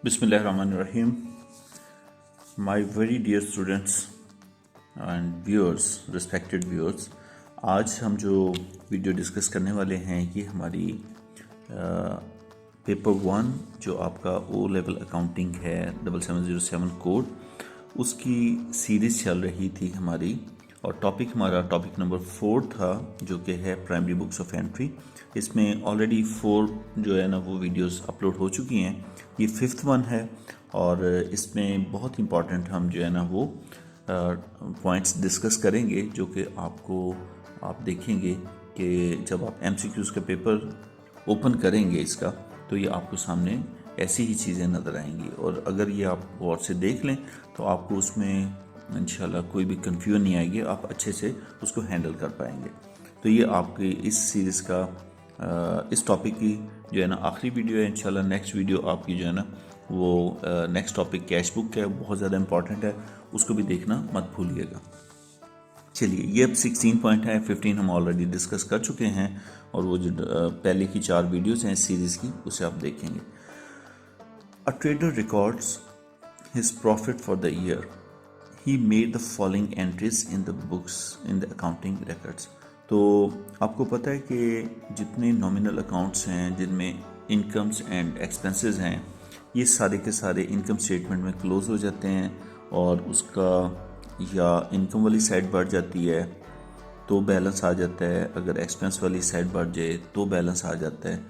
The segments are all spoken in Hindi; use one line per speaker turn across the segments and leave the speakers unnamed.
Bismillahirrahmanirrahim. My very dear students and viewers, respected viewers, आज हम जो वीडियो डिस्कस करने वाले हैं ये हमारी पेपर 1 जो आपका ओ लेवल अकाउंटिंग है 7707 कोड, उसकी सीरीज़ चल रही थी हमारी और हमारा टॉपिक नंबर 4 था जो कि है प्राइमरी बुक्स ऑफ एंट्री। इसमें ऑलरेडी 4 जो है ना वो वीडियोस अपलोड हो चुकी हैं, ये 5th वन है और इसमें बहुत इंपॉर्टेंट हम जो है ना वो पॉइंट्स डिस्कस करेंगे जो कि आप देखेंगे कि जब आप एमसीक्यूज़ का पेपर ओपन करेंगे इसका तो ये आपको सामने ऐसी ही चीज़ें नज़र आएंगी और अगर ये आप गौर से देख लें तो आपको उसमें इंशाल्लाह कोई भी कन्फ्यूजन नहीं आएगी, आप अच्छे से उसको हैंडल कर पाएंगे। तो ये आपकी इस सीरीज़ का इस टॉपिक की जो है ना आखिरी वीडियो है। इंशाल्लाह नेक्स्ट वीडियो आपकी जो है ना वो नेक्स्ट टॉपिक कैश बुक है, बहुत ज़्यादा इंपॉर्टेंट है, उसको भी देखना मत भूलिएगा। चलिए, ये अब 16 पॉइंट है, 15 हम ऑलरेडी डिस्कस कर चुके हैं और वो जो पहले की 4 वीडियोज़ हैं इस सीरीज़ की उसे आप देखेंगे। A trader records his profit for the year, he made the following entries in the books in the accounting records. तो आपको पता है कि जितने नॉमिनल अकाउंट्स हैं जिनमें इनकम्स एंड एक्सपेंसेस हैं ये सारे के सारे इनकम स्टेटमेंट में क्लोज हो जाते हैं और उसका या इनकम वाली साइड बढ़ जाती है तो बैलेंस आ जाता है, अगर एक्सपेंस वाली साइड बढ़ जाए तो बैलेंस आ जाता है।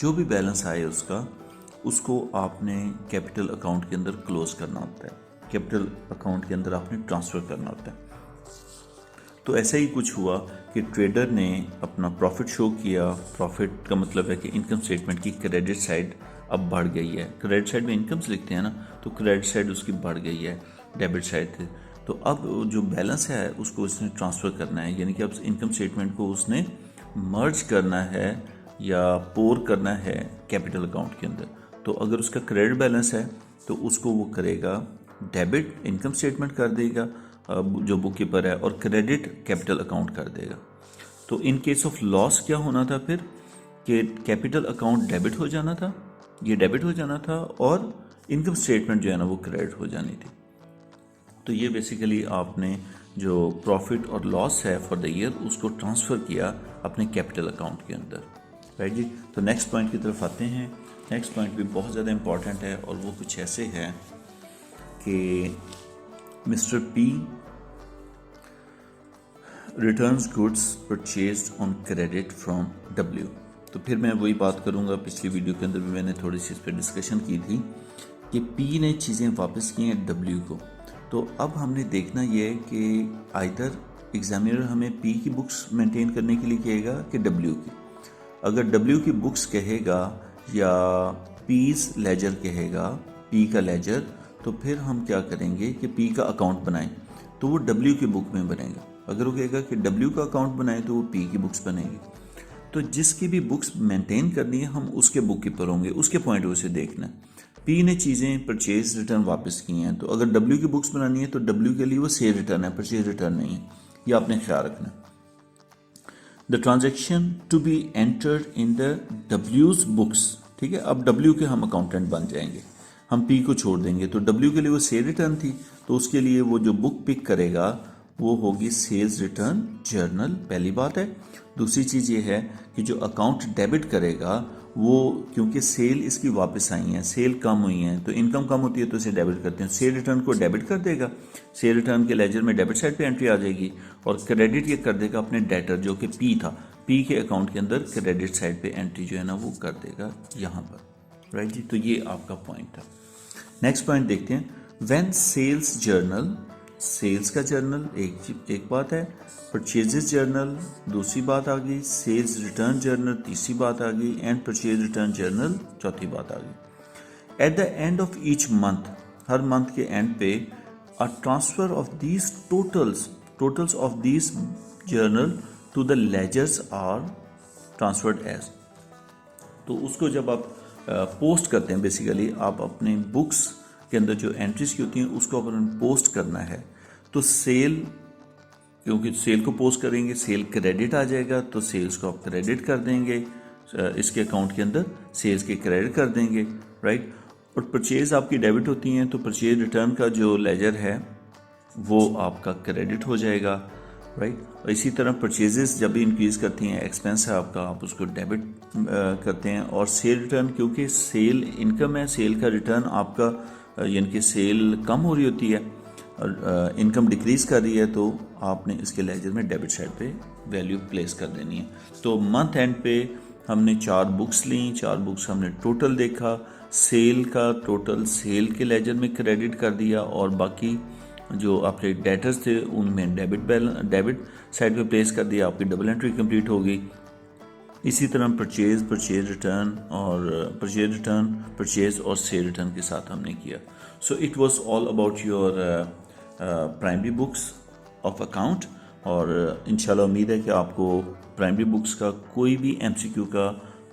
जो भी बैलेंस आए उसको आपने कैपिटल अकाउंट के अंदर क्लोज करना होता है, कैपिटल अकाउंट के अंदर आपने ट्रांसफ़र करना होता है। तो ऐसा ही कुछ हुआ कि ट्रेडर ने अपना प्रॉफिट शो किया। प्रॉफिट का मतलब है कि इनकम स्टेटमेंट की क्रेडिट साइड अब बढ़ गई है। क्रेडिट साइड में इनकम्स लिखते हैं ना, तो क्रेडिट साइड उसकी बढ़ गई है डेबिट साइड से। तो अब जो बैलेंस है उसको उसने ट्रांसफ़र करना है, यानी कि अब इनकम स्टेटमेंट को उसने मर्ज करना है या पोर करना है कैपिटल अकाउंट के अंदर। तो अगर उसका क्रेडिट बैलेंस है तो उसको वो करेगा डेबिट इनकम स्टेटमेंट कर देगा जो बुक कीपर है और क्रेडिट कैपिटल अकाउंट कर देगा। तो इन केस ऑफ लॉस क्या होना था फिर कि कैपिटल अकाउंट डेबिट हो जाना था, ये डेबिट हो जाना था और इनकम स्टेटमेंट जो है ना वो क्रेडिट हो जानी थी। तो ये बेसिकली आपने जो प्रॉफिट और लॉस है फॉर द ईयर उसको ट्रांसफ़र किया अपने कैपिटल अकाउंट के अंदर, राइट जी। तो नेक्स्ट पॉइंट की तरफ आते हैं। नेक्स्ट पॉइंट भी बहुत ज़्यादा इंपॉर्टेंट है और वो कुछ ऐसे है कि mister P returns goods purchased on credit from W. तो फिर मैं वही बात करूंगा, पिछली वीडियो के अंदर भी मैंने थोड़ी सी इस पर डिस्कशन की थी कि पी ने चीज़ें वापस की हैं डब्ल्यू को। तो अब हमने देखना ये है कि आइदर एग्जामिनर हमें पी की बुक्स मेंटेन करने के लिए कहेगा कि डब्ल्यू की। अगर डब्ल्यू की बुक्स कहेगा या पीज लेजर कहेगा, पी का लेजर, तो फिर हम क्या करेंगे कि पी का अकाउंट बनाएं तो वो डब्ल्यू की बुक में बनेगा। अगर वो कहेगा कि डब्ल्यू का अकाउंट बनाएं तो वो पी की बुक्स बनेगी। तो जिसकी भी बुक्स मेंटेन करनी है हम उसके बुक कीपर होंगे, उसके पॉइंट ऑफ व्यू से देखना। पी ने चीज़ें परचेज रिटर्न वापस की हैं तो अगर डब्ल्यू की बुक्स बनानी है तो डब्ल्यू के लिए वो सेल रिटर्न है, परचेज रिटर्न नहीं है, ये आपने ख्याल रखना। The transaction to be entered in the डब्ल्यूज बुक्स, ठीक है। अब डब्ल्यू के हम अकाउंटेंट बन जाएंगे, हम पी को छोड़ देंगे। तो डब्ल्यू के लिए वो सेल रिटर्न थी तो उसके लिए वो जो बुक पिक करेगा वो होगी सेल्स रिटर्न जर्नल, पहली बात है। दूसरी चीज़ ये है कि जो अकाउंट डेबिट करेगा वो, क्योंकि सेल इसकी वापस आई हैं, सेल कम हुई हैं तो इनकम कम होती है तो इसे डेबिट करते हैं, सेल रिटर्न को डेबिट कर देगा, सेल रिटर्न के लेजर में डेबिट साइड पे एंट्री आ जाएगी और क्रेडिट ये कर देगा अपने डेटर जो कि पी था, पी के अकाउंट के अंदर क्रेडिट साइड पे एंट्री जो है ना वो कर देगा यहाँ पर, राइट जी। तो ये आपका पॉइंट था। नेक्स्ट पॉइंट देखते हैं। व्हेन सेल्स जर्नल, सेल्स का जर्नल एक बात है, परचेजेस जर्नल दूसरी बात आ गई, सेल्स रिटर्न जर्नल तीसरी बात आ गई एंड परचेज रिटर्न जर्नल चौथी बात आ गई। At the end of each month, हर मंथ के एंड पे, a transfer of these totals of these journal to the ledgers are transferred as. तो उसको जब आप पोस्ट करते हैं, बेसिकली आप अपने बुक्स के अंदर जो एंट्रीज की होती हैं उसको अपन पोस्ट करना है तो सेल, क्योंकि सेल को पोस्ट करेंगे सेल क्रेडिट आ जाएगा तो सेल्स को आप क्रेडिट कर देंगे इसके अकाउंट के अंदर, सेल्स के क्रेडिट कर देंगे, राइट। और परचेज़ आपकी डेबिट होती हैं, तो परचेज रिटर्न का जो लेजर है वो आपका क्रेडिट हो जाएगा, राइट। और इसी तरह परचेजेस जब भी इंक्रीज़ करती हैं, एक्सपेंस है आपका, आप उसको डेबिट करते हैं। और सेल रिटर्न, क्योंकि सेल इनकम है, सेल का रिटर्न आपका यानी कि सेल कम हो रही होती है और इनकम डिक्रीज़ कर रही है, तो आपने इसके लेजर में डेबिट साइड पे वैल्यू प्लेस कर देनी है। तो मंथ एंड पे हमने 4 बुक्स ली, 4 बुक्स हमने टोटल देखा, सेल का टोटल सेल के लेजर में क्रेडिट कर दिया और बाकी जो आपके डेटर्स थे उनमें डेबिट साइड पे प्लेस कर दिया, आपकी डबल एंट्री कंप्लीट हो गई। इसी तरह परचेज रिटर्न और सेल रिटर्न के साथ हमने किया। So it was all about your primary books of account. और इंशाल्लाह उम्मीद है कि आपको प्राइमरी बुक्स का कोई भी MCQ का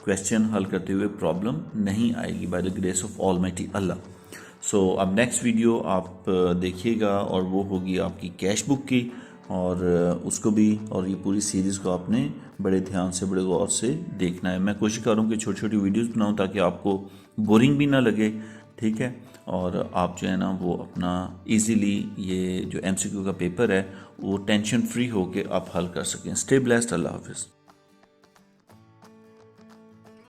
क्वेश्चन हल करते हुए प्रॉब्लम नहीं आएगी by the grace of almighty Allah. So अब नेक्स्ट वीडियो आप देखिएगा और वो होगी आपकी कैश बुक की, और उसको भी और ये पूरी सीरीज़ को आपने बड़े ध्यान से, बड़े गौर से देखना है। मैं कोशिश कर रहा हूँ कि छोटी छोटी वीडियोस बनाऊँ ताकि आपको बोरिंग भी ना लगे, ठीक है। और आप जो है ना वो अपना इजीली ये जो MCQ का पेपर है वो टेंशन फ्री होके आप हल कर सकें। Stay blessed. अल्लाह हाफिज़।